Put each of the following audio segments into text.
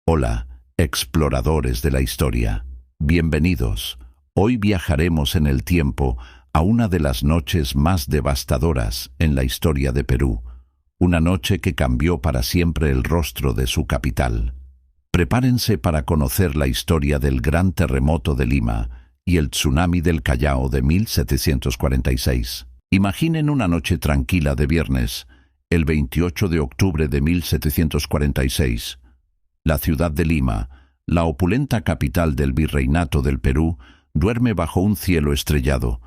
Hola, exploradores de la historia. Bienvenidos. Hoy viajaremos en el tiempo a una de las noches más devastadoras en la historia de Perú. Una noche que cambió para siempre el rostro de su capital. Prepárense para conocer la historia del gran terremoto de Lima y el tsunami del Callao de 1746. Imaginen una noche tranquila de viernes, el 28 de octubre de 1746. La ciudad de Lima, la opulenta capital del Virreinato del Perú, duerme bajo un cielo estrellado.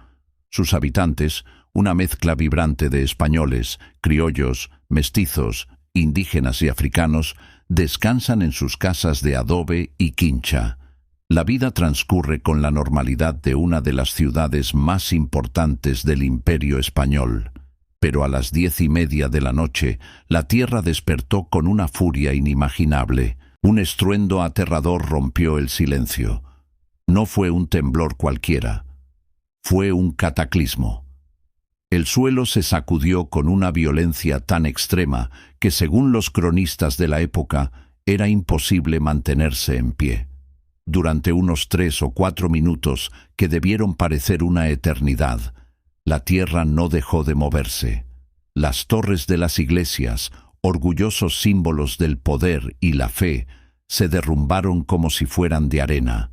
Sus habitantes, una mezcla vibrante de españoles, criollos, mestizos, indígenas y africanos, descansan en sus casas de adobe y quincha. La vida transcurre con la normalidad de una de las ciudades más importantes del Imperio Español. Pero a las 10:30 de la noche, la tierra despertó con una furia inimaginable. Un estruendo aterrador rompió el silencio. No fue un temblor cualquiera. Fue un cataclismo. El suelo se sacudió con una violencia tan extrema que, según los cronistas de la época, era imposible mantenerse en pie. Durante unos 3 o 4 minutos, que debieron parecer una eternidad, la tierra no dejó de moverse. Las torres de las iglesias, orgullosos símbolos del poder y la fe, se derrumbaron como si fueran de arena.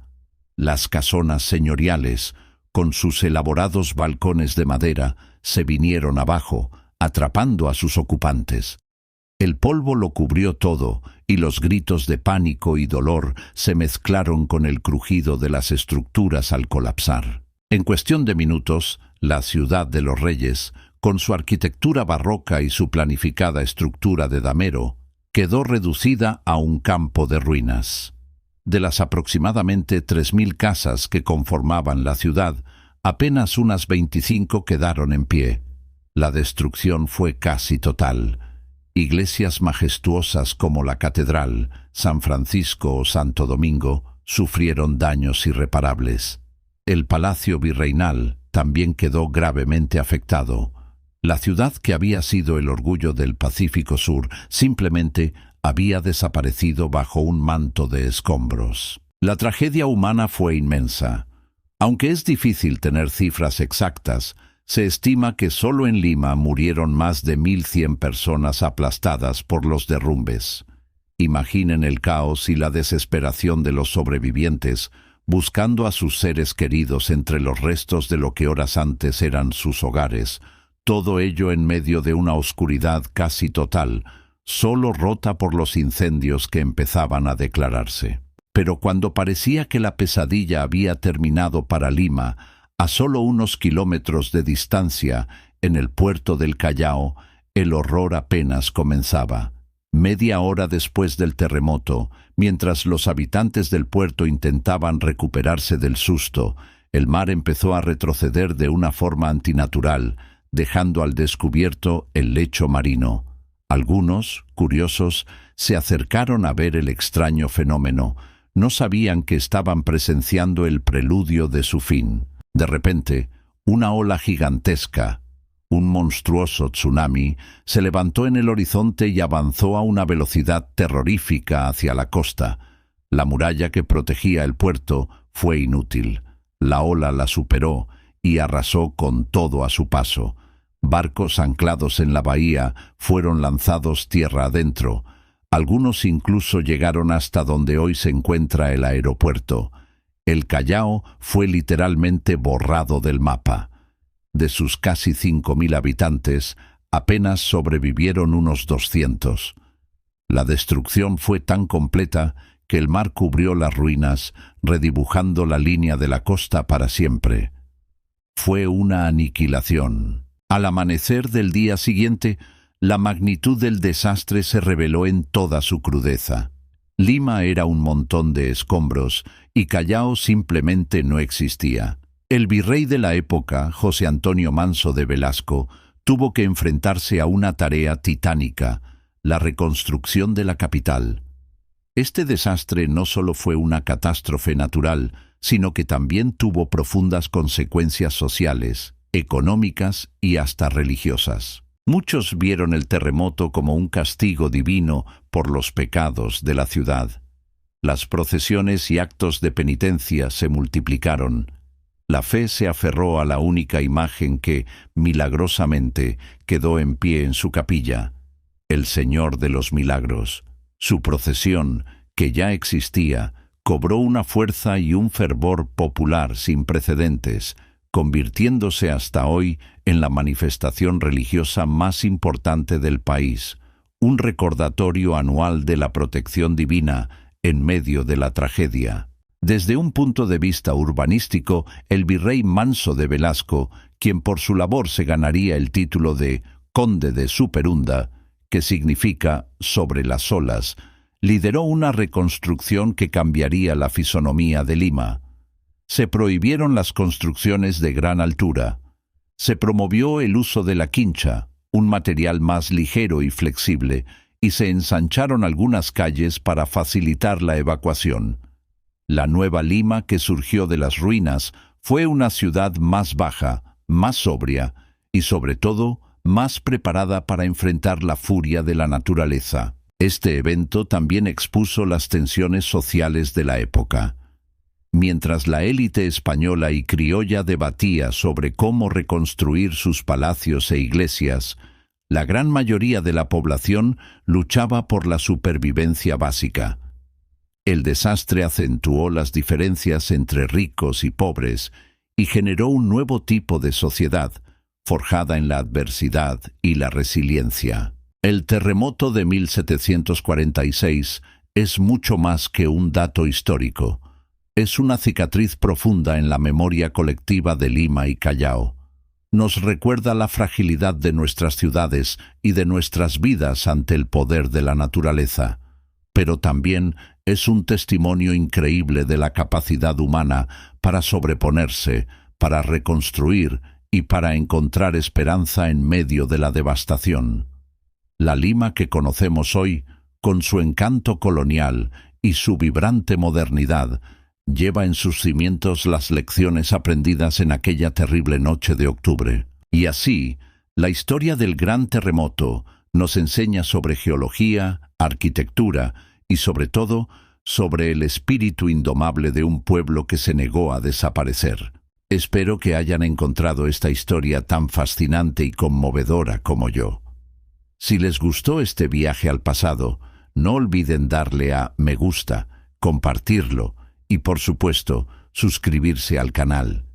Las casonas señoriales, con sus elaborados balcones de madera, se vinieron abajo, atrapando a sus ocupantes. El polvo lo cubrió todo, y los gritos de pánico y dolor se mezclaron con el crujido de las estructuras al colapsar. En cuestión de minutos, la ciudad de los Reyes, con su arquitectura barroca y su planificada estructura de damero, quedó reducida a un campo de ruinas. De las aproximadamente 3.000 casas que conformaban la ciudad, apenas unas 25 quedaron en pie. La destrucción fue casi total. Iglesias majestuosas como la Catedral, San Francisco o Santo Domingo sufrieron daños irreparables. El Palacio Virreinal también quedó gravemente afectado. La ciudad, que había sido el orgullo del Pacífico Sur, simplemente había desaparecido bajo un manto de escombros. La tragedia humana fue inmensa. Aunque es difícil tener cifras exactas, se estima que solo en Lima murieron más de 1.100 personas aplastadas por los derrumbes. Imaginen el caos y la desesperación de los sobrevivientes, buscando a sus seres queridos entre los restos de lo que horas antes eran sus hogares, todo ello en medio de una oscuridad casi total, solo rota por los incendios que empezaban a declararse. Pero cuando parecía que la pesadilla había terminado para Lima, a solo unos kilómetros de distancia, en el puerto del Callao, el horror apenas comenzaba. Media hora después del terremoto, mientras los habitantes del puerto intentaban recuperarse del susto, el mar empezó a retroceder de una forma antinatural, dejando al descubierto el lecho marino. Algunos, curiosos, se acercaron a ver el extraño fenómeno. No sabían que estaban presenciando el preludio de su fin. De repente, una ola gigantesca, un monstruoso tsunami, se levantó en el horizonte y avanzó a una velocidad terrorífica hacia la costa. La muralla que protegía el puerto fue inútil. La ola la superó y arrasó con todo a su paso. Barcos anclados en la bahía fueron lanzados tierra adentro. Algunos incluso llegaron hasta donde hoy se encuentra el aeropuerto. El Callao fue literalmente borrado del mapa. De sus casi 5.000 habitantes, apenas sobrevivieron unos 200. La destrucción fue tan completa que el mar cubrió las ruinas, redibujando la línea de la costa para siempre. Fue una aniquilación. Al amanecer del día siguiente, la magnitud del desastre se reveló en toda su crudeza. Lima era un montón de escombros y Callao simplemente no existía. El virrey de la época, José Antonio Manso de Velasco, tuvo que enfrentarse a una tarea titánica, la reconstrucción de la capital. Este desastre no solo fue una catástrofe natural, sino que también tuvo profundas consecuencias sociales, económicas y hasta religiosas. Muchos vieron el terremoto como un castigo divino por los pecados de la ciudad. Las procesiones y actos de penitencia se multiplicaron. La fe se aferró a la única imagen que, milagrosamente, quedó en pie en su capilla, el Señor de los Milagros. Su procesión, que ya existía, cobró una fuerza y un fervor popular sin precedentes, convirtiéndose hasta hoy en la manifestación religiosa más importante del país, un recordatorio anual de la protección divina en medio de la tragedia. Desde un punto de vista urbanístico, el virrey Manso de Velasco, quien por su labor se ganaría el título de Conde de Superunda, que significa sobre las olas, lideró una reconstrucción que cambiaría la fisonomía de Lima. Se prohibieron las construcciones de gran altura. Se promovió el uso de la quincha, un material más ligero y flexible, y se ensancharon algunas calles para facilitar la evacuación. La nueva Lima que surgió de las ruinas fue una ciudad más baja, más sobria y, sobre todo, más preparada para enfrentar la furia de la naturaleza. Este evento también expuso las tensiones sociales de la época. Mientras la élite española y criolla debatía sobre cómo reconstruir sus palacios e iglesias, la gran mayoría de la población luchaba por la supervivencia básica. El desastre acentuó las diferencias entre ricos y pobres y generó un nuevo tipo de sociedad, forjada en la adversidad y la resiliencia. El terremoto de 1746 es mucho más que un dato histórico. Es una cicatriz profunda en la memoria colectiva de Lima y Callao. Nos recuerda la fragilidad de nuestras ciudades y de nuestras vidas ante el poder de la naturaleza, pero también es un testimonio increíble de la capacidad humana para sobreponerse, para reconstruir y para encontrar esperanza en medio de la devastación. La Lima que conocemos hoy, con su encanto colonial y su vibrante modernidad, lleva en sus cimientos las lecciones aprendidas en aquella terrible noche de octubre. Y así, la historia del gran terremoto nos enseña sobre geología, arquitectura y, sobre todo, sobre el espíritu indomable de un pueblo que se negó a desaparecer. Espero que hayan encontrado esta historia tan fascinante y conmovedora como yo. Si les gustó este viaje al pasado, no olviden darle a me gusta, compartirlo y, por supuesto, suscribirse al canal.